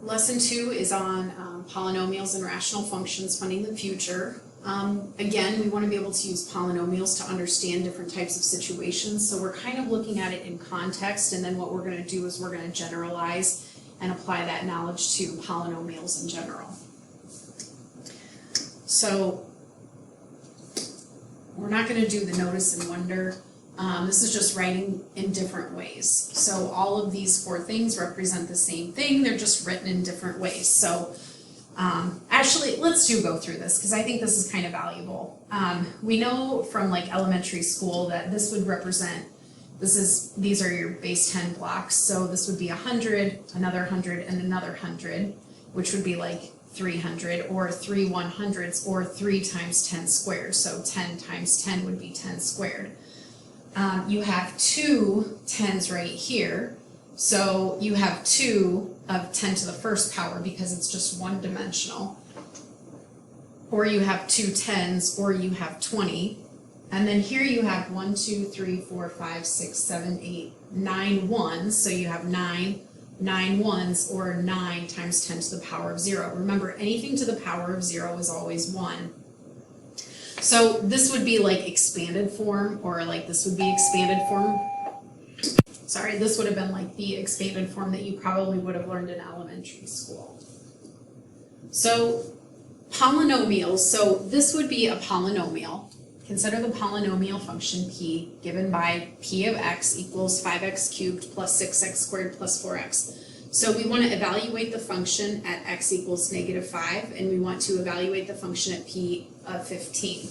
Lesson 2 is on polynomials and rational functions funding the future. Again, we want to be able to use polynomials to understand different types of situations. So we're kind of looking at it in context, and then what we're going to do is we're going to generalize and apply that knowledge to polynomials in general. So we're not going to do the notice and wonder. This is just writing in different ways. So all of these 4 things represent the same thing. They're just written in different ways. So actually, let's go through this because I think this is kind of valuable. We know from like elementary school that this would represent, these are your base 10 blocks. So this would be 100, another 100, and another 100, which would be like 300 or 3 100s or 3 times 10 squared. So 10 times 10 would be 10 squared. You have 2 10s right here. So you have 2 of 10 to the first power because it's just one dimensional. Or you have 2 10s, or you have 20. And then here you have 1, 2, 3, 4, 5, 6, 7, 8, 9 ones. So you have 9 ones, or 9 times 10 to the power of 0. Remember, anything to the power of 0 is always 1. So this would be like expanded form, or like this would be expanded form. Sorry, this would have been like the expanded form that you probably would have learned in elementary school. So polynomials, so this would be a polynomial. Consider the polynomial function p given by p of x equals 5x cubed plus 6x squared plus 4x. So we want to evaluate the function at x equals -5, and we want to evaluate the function at p of 15.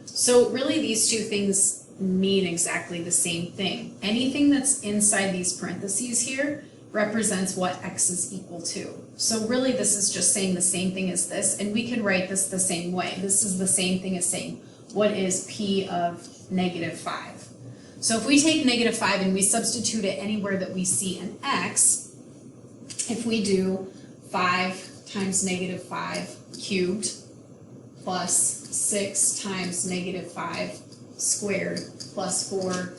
So really these two things mean exactly the same thing. Anything that's inside these parentheses here represents what x is equal to. So really this is just saying the same thing as this, and we can write this the same way. This is the same thing as saying, what is p of -5? So if we take -5 and we substitute it anywhere that we see an x, if we do 5 times -5 cubed plus 6 times -5 squared plus 4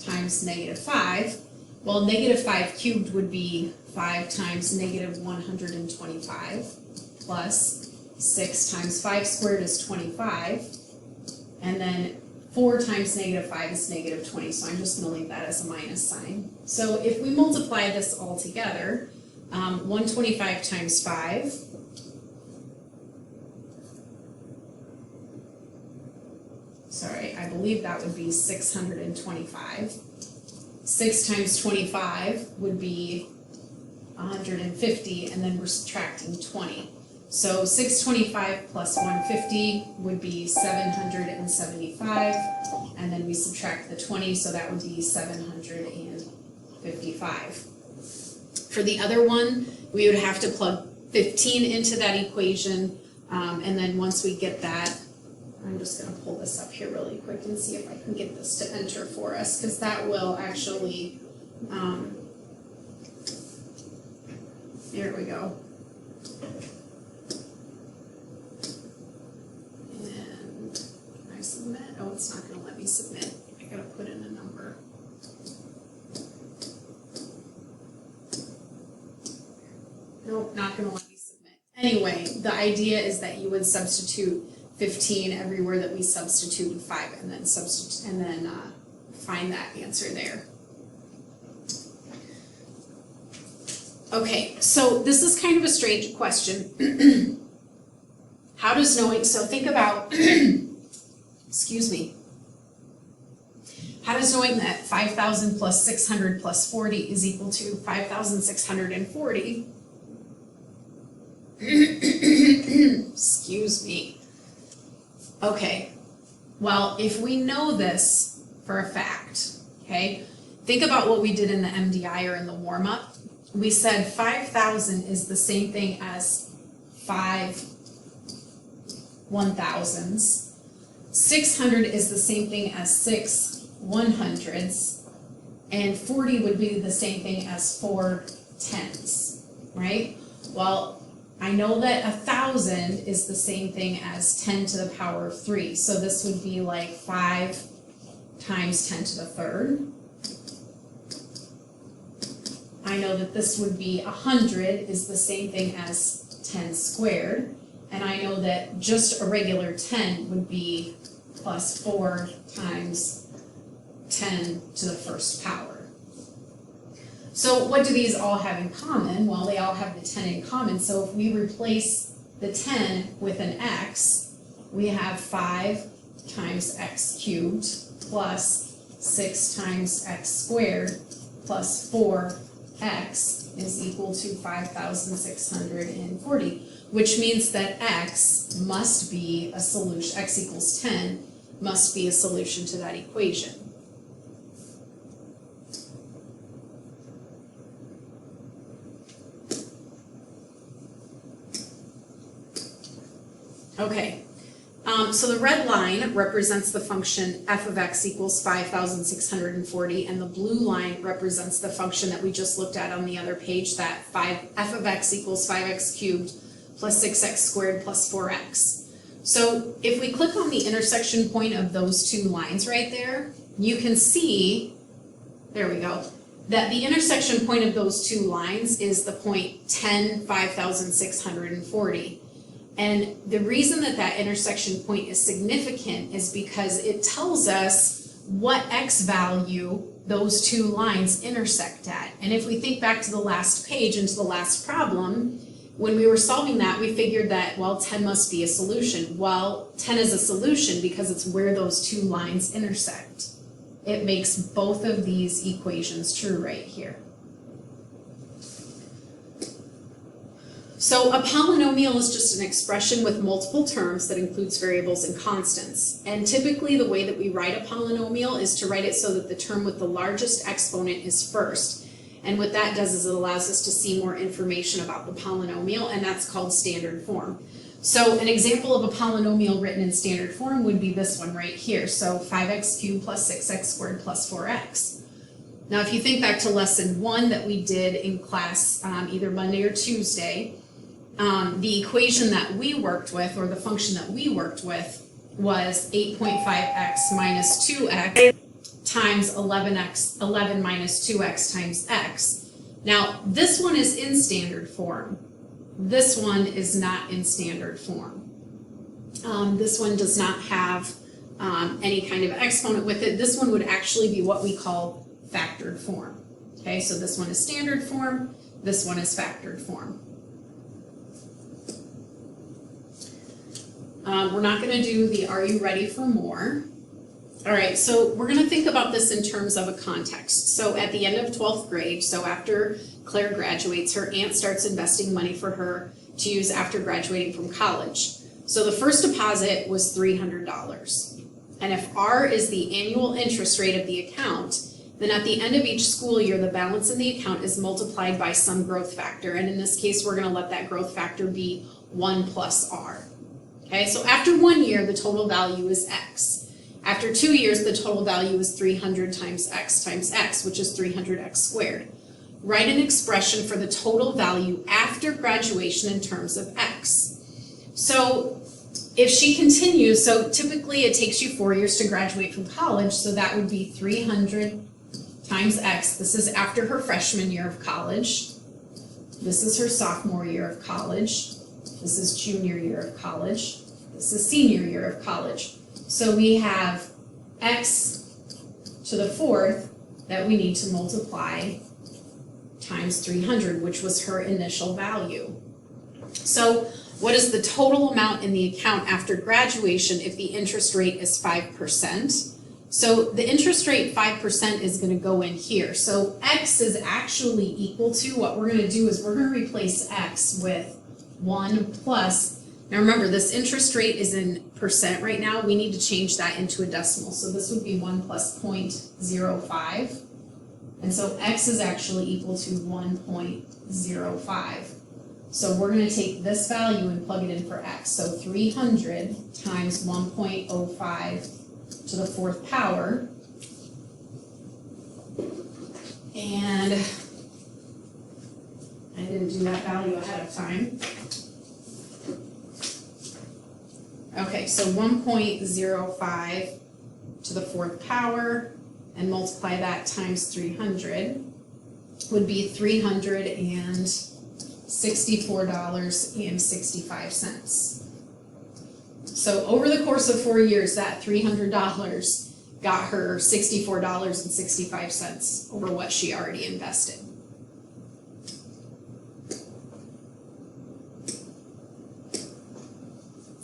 times -5, well, -5 cubed would be 5 times -125 plus 6 times 5 squared is 25, and then 4 times -5 is -20, so I'm just going to leave that as a minus sign. So if we multiply this all together, 125 times 5, sorry, I believe that would be 625. 6 times 25 would be 150, and then we're subtracting 20. So 625 plus 150 would be 775, and then we subtract the 20, so that would be 755. For the other one, we would have to plug 15 into that equation, and then once we get that, I'm just going to pull this up here really quick and see if I can get this to enter for us, because that will actually, there we go. And can I submit? Oh, it's not going to let me submit. I got to put in a number. Nope, not going to let me submit. Anyway, the idea is that you would substitute 15 everywhere that we substituted 5, and then find that answer there. Okay, so this is kind of a strange question. How does knowing, so think about, excuse me, how does knowing that 5,000 plus 600 plus 40 is equal to 5,640? Excuse me. Okay, well, if we know this for a fact, okay, think about what we did in the MDI or in the warm-up. We said 5,000 is the same thing as 5 1,000s. 600 is the same thing as 6 100s. And 40 would be the same thing as 4 10s, right? Well, I know that 1,000 is the same thing as 10 to the power of 3. So this would be like 5 times 10 to the third. I know that this would be 100 is the same thing as 10 squared. And I know that just a regular 10 would be plus 4 times 10 to the first power. So what do these all have in common? Well, they all have the 10 in common. So if we replace the 10 with an x, we have 5 times x cubed plus 6 times x squared plus 4x is equal to 5,640, which means that x must be a solution, x equals 10 must be a solution to that equation. Okay, so the red line represents the function f of x equals 5,640, and the blue line represents the function that we just looked at on the other page, that f of x equals 5x cubed plus 6x squared plus 4x. So if we click on the intersection point of those two lines right there, you can see, there we go, that the intersection point of those two lines is the point 10, 5,640. And the reason that that intersection point is significant is because it tells us what x value those two lines intersect at. And if we think back to the last page and to the last problem, when we were solving that, we figured that, well, 10 must be a solution. Well, 10 is a solution because it's where those two lines intersect. It makes both of these equations true right here. So a polynomial is just an expression with multiple terms that includes variables and constants. And typically the way that we write a polynomial is to write it so that the term with the largest exponent is first. And what that does is it allows us to see more information about the polynomial, and that's called standard form. So an example of a polynomial written in standard form would be this one right here. So 5x cubed plus 6x squared plus 4x. Now if you think back to lesson 1 that we did in class either Monday or Tuesday, the equation that we worked with, or the function that we worked with, was 8.5x minus 2x times 11 minus 2x times x. Now, this one is in standard form. This one is not in standard form. This one does not have any kind of exponent with it. This one would actually be what we call factored form. Okay, so this one is standard form, this one is factored form. We're not going to do the are you ready for more? All right, so we're going to think about this in terms of a context. So at the end of 12th grade, so after Claire graduates, her aunt starts investing money for her to use after graduating from college. So the first deposit was $300. And if R is the annual interest rate of the account, then at the end of each school year, the balance in the account is multiplied by some growth factor. And in this case, we're going to let that growth factor be 1 plus R. Okay, so after 1 year, the total value is X. After 2 years, the total value is 300 times X, which is 300X squared. Write an expression for the total value after graduation in terms of X. So if she continues, so typically it takes you 4 years to graduate from college, so that would be 300 times X. This is after her freshman year of college. This is her sophomore year of college. This is junior year of college. This is senior year of college. So we have X to the 4th that we need to multiply times 300, which was her initial value. So what is the total amount in the account after graduation if the interest rate is 5%? So the interest rate 5% is going to go in here. So X is actually equal to, what we're going to do is we're going to replace X with 1 plus, now remember this interest rate is in percent right now, we need to change that into a decimal. So this would be 1 plus 0.05. And so X is actually equal to 1.05. So we're going to take this value and plug it in for X. So 300 times 1.05 to the 4th power. And I didn't do that value ahead of time. Okay, so 1.05 to the 4th power, and multiply that times 300. would be $364.65. So over the course of 4 years, that $300 got her $64.65 over what she already invested.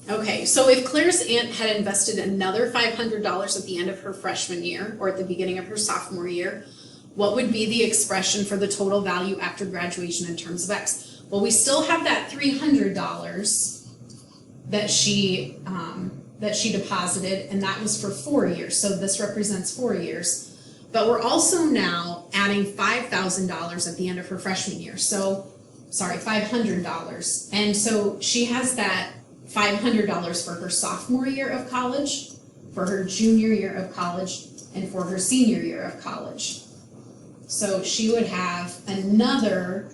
Okay, so if Claire's aunt had invested another $500 at the end of her freshman year or at the beginning of her sophomore year, what would be the expression for the total value after graduation in terms of X? Well, we still have that $300 that she deposited, and that was for 4 years. So this represents 4 years. But we're also now adding $5,000 at the end of her freshman year. So, sorry, $500. And so she has that $500 for her sophomore year of college, for her junior year of college, and for her senior year of college. So she would have another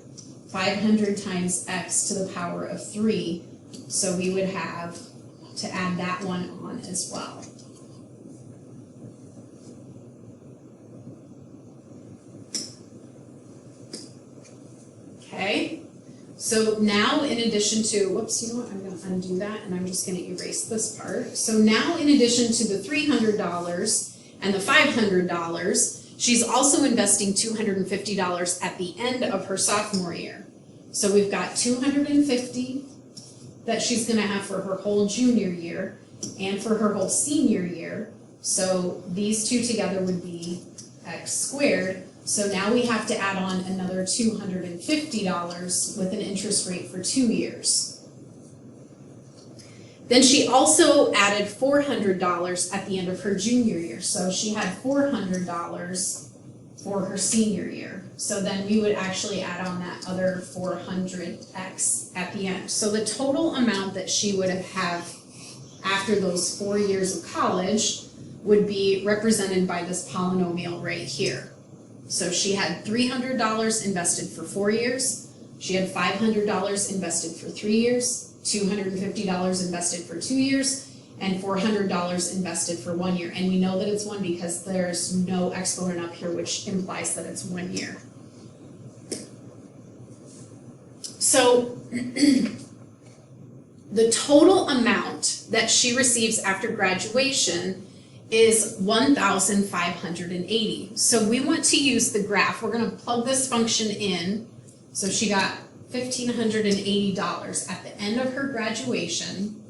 500 times x to the power of 3. So we would have to add that one on as well. Okay, so now in addition to, whoops, you know what, I'm going to undo that and I'm just going to erase this part. So now in addition to the $300 and the $500, she's also investing $250 at the end of her sophomore year. So we've got $250 that she's going to have for her whole junior year and for her whole senior year. So these two together would be x squared. So now we have to add on another $250 with an interest rate for 2 years. Then she also added $400 at the end of her junior year. So she had $400 for her senior year. So then we would actually add on that other 400x at the end. So the total amount that she would have after those 4 years of college would be represented by this polynomial right here. So she had $300 invested for 4 years. She had $500 invested for 3 years, $250 invested for 2 years, and $400 invested for 1 year. And we know that it's 1 because there's no exponent up here, which implies that it's 1 year. So the total amount that she receives after graduation is $1,580. So we want to use the graph. We're going to plug this function in. So she got $1,580 at the end of her graduation,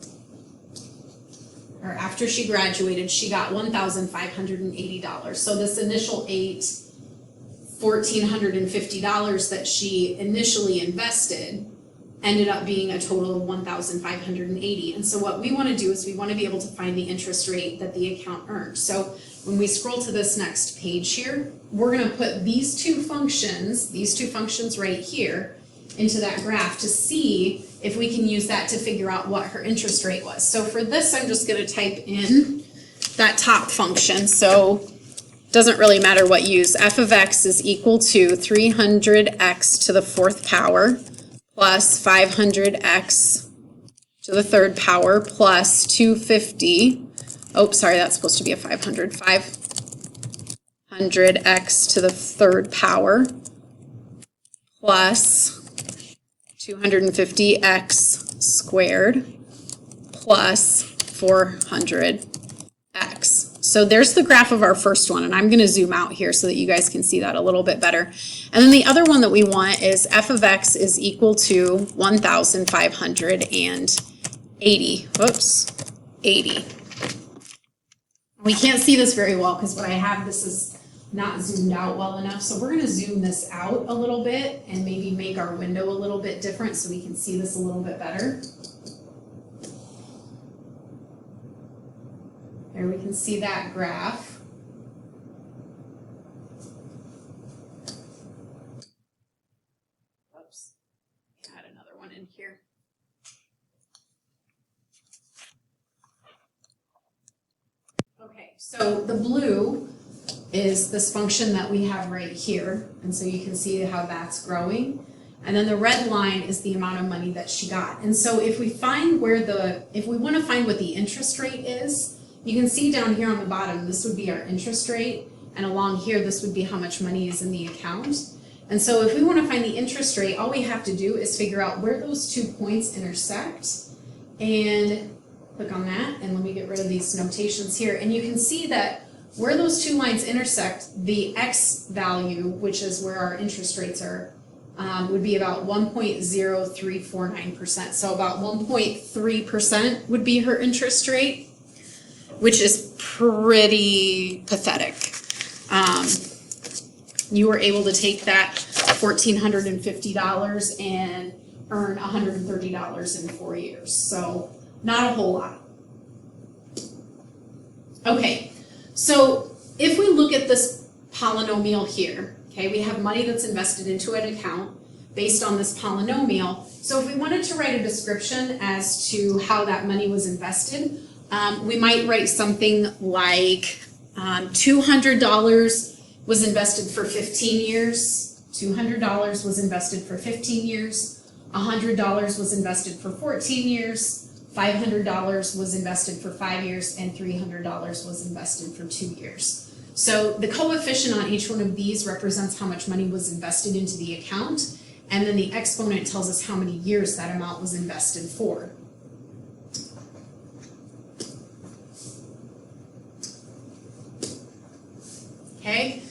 or after she graduated, she got $1,580. So this initial $1,450 that she initially invested ended up being a total of $1,580. And so what we want to do is we want to be able to find the interest rate that the account earned. So when we scroll to this next page here, we're going to put these two functions right here, into that graph to see if we can use that to figure out what her interest rate was. So for this, I'm just going to type in that top function. So it doesn't really matter what you use. F of x is equal to 300x to the 4th power plus 500x to the 3rd power plus 250. Oh, sorry, that's supposed to be a 500. 500x to the 3rd power plus 250x squared plus 400x. So there's the graph of our first one, and I'm going to zoom out here so that you guys can see that a little bit better. And then the other one that we want is f of x is equal to 1,580. Whoops, 80. We can't see this very well because what I have, this is not zoomed out well enough. So we're going to zoom this out a little bit and maybe make our window a little bit different so we can see this a little bit better. There we can see that graph. Oops, add another one in here. Okay, so the blue is this function that we have right here, and so you can see how that's growing. And then the red line is the amount of money that she got. And so if we find if we want to find what the interest rate is, you can see down here on the bottom, this would be our interest rate, and along here, this would be how much money is in the account. And so if we want to find the interest rate, all we have to do is figure out where those 2 points intersect, and click on that, and let me get rid of these notations here. And you can see that where those 2 lines intersect, the x value, which is where our interest rates are, would be about 1.0349%. So about 1.3% would be her interest rate, which is pretty pathetic. You were able to take that $1,450 and earn $130 in 4 years. So not a whole lot. Okay, so if we look at this polynomial here, okay, we have money that's invested into an account based on this polynomial. So if we wanted to write a description as to how that money was invested, we might write something like $200 was invested for 15 years, $200 was invested for 15 years, $100 was invested for 14 years, $500 was invested for 5 years, and $300 was invested for 2 years. So the coefficient on each one of these represents how much money was invested into the account, and then the exponent tells us how many years that amount was invested for. Okay,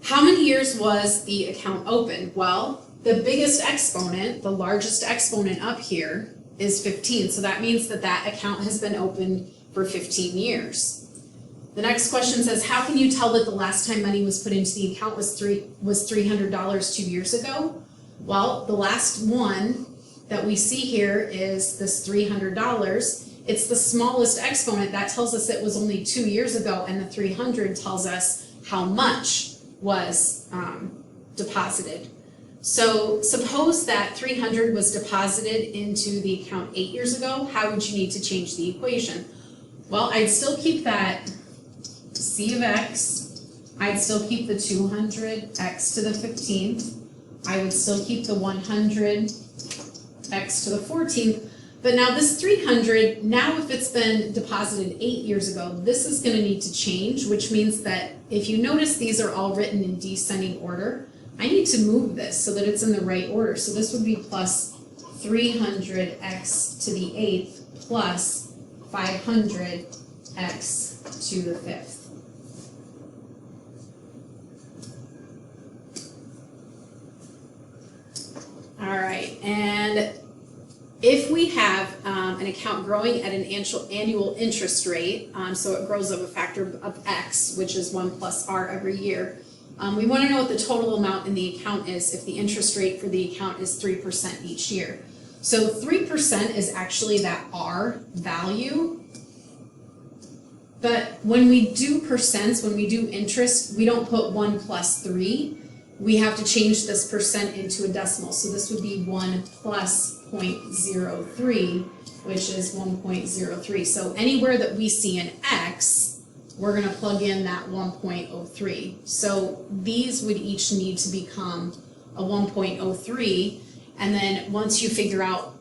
how many years was the account open? Well, the biggest exponent, the largest exponent up here, is 15. So that means that that account has been open for 15 years. The next question says, how can you tell that the last time money was put into the account was $300 2 years ago? Well, the last one that we see here is this $300. It's the smallest exponent. That tells us it was only 2 years ago, and the 300 tells us how much was deposited. So suppose that 300 was deposited into the account 8 years ago. How would you need to change the equation? Well, I'd still keep that c of x. I'd still keep the 200x to the 15th. I would still keep the 100x to the 14th. But now this 300, now if it's been deposited 8 years ago, this is going to need to change, which means that if you notice these are all written in descending order, I need to move this so that it's in the right order. So this would be plus 300x to the 8th plus 500x to the 5th. All right, and if we have an account growing at an annual interest rate, so it grows of a factor of x, which is 1 plus r every year, we want to know what the total amount in the account is if the interest rate for the account is 3% each year. So 3% is actually that r value. But when we do percents, when we do interest, we don't put 1 plus 3. We have to change this percent into a decimal. So this would be 1 plus 0.03, which is 1.03. So anywhere that we see an x, we're going to plug in that 1.03. So these would each need to become a 1.03. And then once you figure out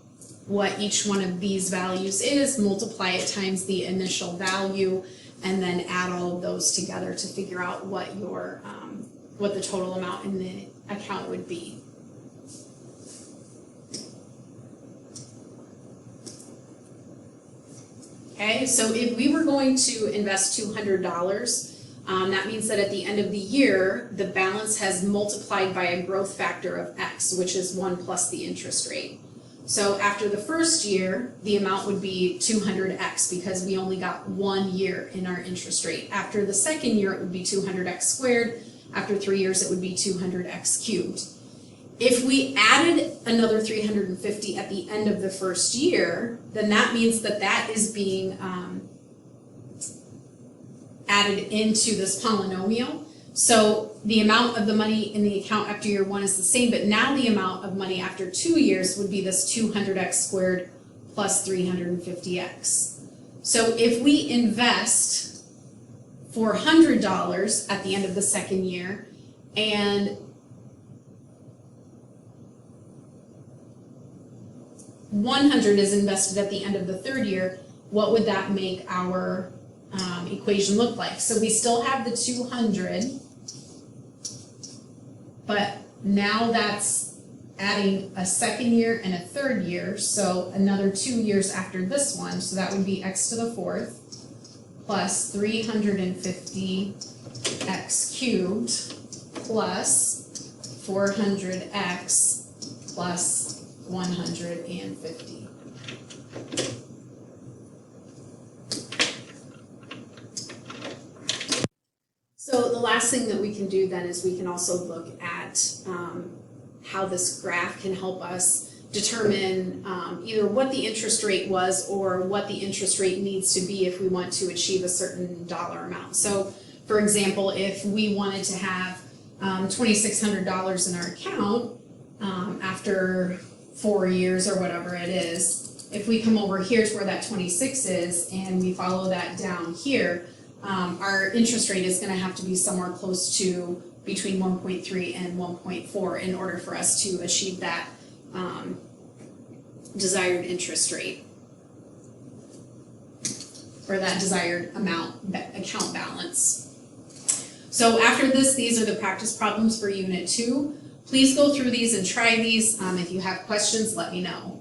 what each one of these values is, multiply it times the initial value, and then add all of those together to figure out what your what the total amount in the account would be. Okay, so if we were going to invest $200, that means that at the end of the year, the balance has multiplied by a growth factor of x, which is 1 plus the interest rate. So after the first year, the amount would be 200x because we only got 1 year in our interest rate. After the second year, it would be 200x squared. After 3 years, it would be 200x cubed. If we added another 350 at the end of the first year, then that means that that is being added into this polynomial. So the amount of the money in the account after year 1 is the same, but now the amount of money after 2 years would be this 200x squared plus 350x. So if we invest $400 at the end of the second year, and $100 is invested at the end of the third year, what would that make our equation look like? So we still have the 200 but now that's adding a second year and a third year, so another 2 years after this one, so that would be x to the fourth plus 350 x cubed plus 400x plus 150. So the last thing that we can do then is we can also look at how this graph can help us determine either what the interest rate was or what the interest rate needs to be if we want to achieve a certain dollar amount. So for example, if we wanted to have $2,600 in our account after 4 years or whatever it is, if we come over here to where that 26 is and we follow that down here, our interest rate is going to have to be somewhere close to between 1.3 and 1.4 in order for us to achieve that desired interest rate, or that desired account balance. So after this, these are the practice problems for Unit 2. Please go through these and try these. If you have questions, let me know.